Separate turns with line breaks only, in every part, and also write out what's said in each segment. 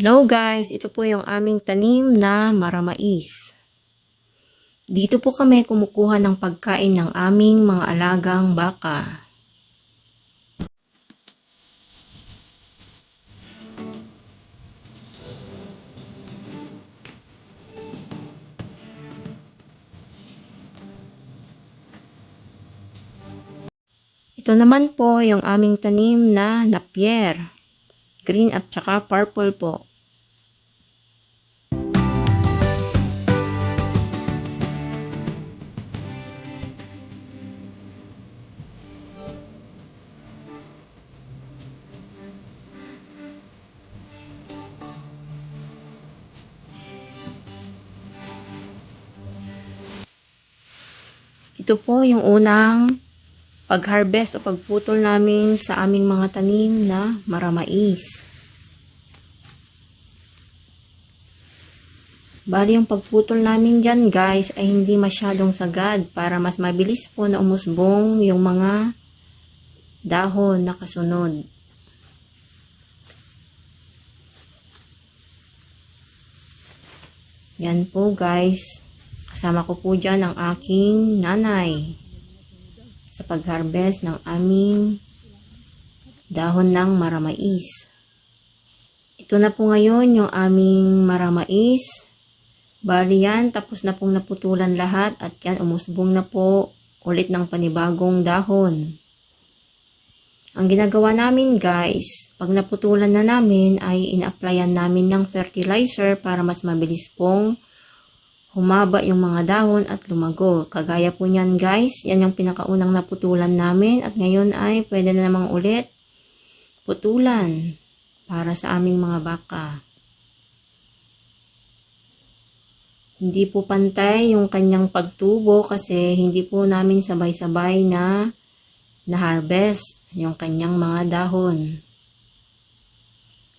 Hello guys, ito po yung aming tanim na maramais. Dito po kami kumukuha ng pagkain ng aming mga alagang baka. Ito naman po yung aming tanim na napier. Green at saka purple po. Ito po yung unang pag-harvest o pagputol namin sa aming mga tanim na maramais. Bali yung pagputol namin dyan guys ay hindi masyadong sagad para mas mabilis po na umusbong yung mga dahon na kasunod. Yan po guys. Kasama ko po dyan ang aking nanay sa pag-harvest ng aming dahon ng maramais. Ito na po ngayon yung aming maramais. Bali yan, tapos na pong naputulan lahat at yan umusbong na po ulit ng panibagong dahon. Ang ginagawa namin guys, pag naputulan na namin ay ina-applyan namin ng fertilizer para mas mabilis pong humaba yung mga dahon at lumago. Kagaya po niyan guys, yan yung pinakaunang naputulan namin at ngayon ay pwede na namang ulit putulan para sa aming mga baka. Hindi po pantay yung kanyang pagtubo kasi hindi po namin sabay-sabay na harvest yung kanyang mga dahon.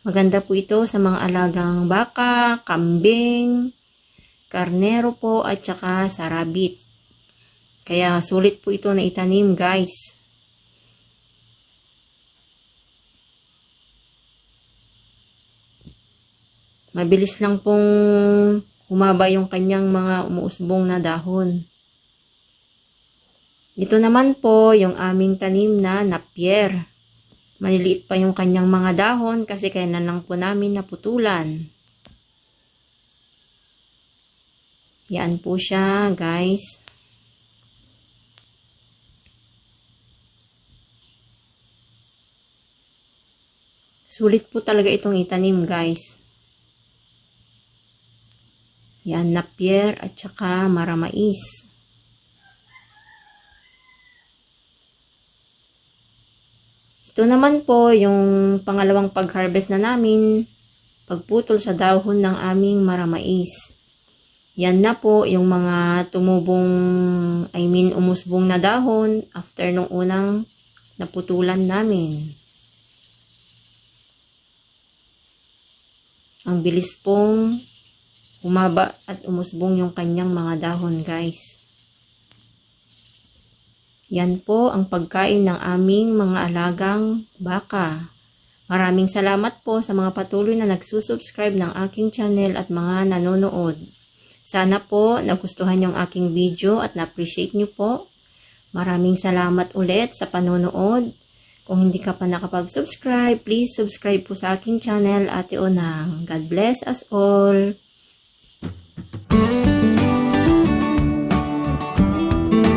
Maganda po ito sa mga alagang baka, kambing, karnero po at saka sa rabbit. Kaya sulit po ito na itanim guys. Mabilis lang pong humaba yung kanyang mga umuusbong na dahon. Ito naman po yung aming tanim na napier. Maliliit pa yung kanyang mga dahon kasi kailan lang po namin naputulan. Yan po siya guys. Sulit po talaga itong itanim guys. Yan, napier at saka maramais. Ito naman po yung pangalawang pag-harvest na namin, pagputol sa dahon ng aming maramais. Yan na po yung mga umusbong na dahon after nung unang naputulan namin. Ang bilis pong humaba at umusbong yung kanyang mga dahon guys. Yan po ang pagkain ng aming mga alagang baka. Maraming salamat po sa mga patuloy na nagsusubscribe ng aking channel at mga nanonood. Sana po nagustuhan yung aking video at na-appreciate nyo po. Maraming salamat ulit sa panonood. Kung hindi ka pa nakapag-subscribe, please subscribe po sa aking channel, Ate Onang. God bless us all!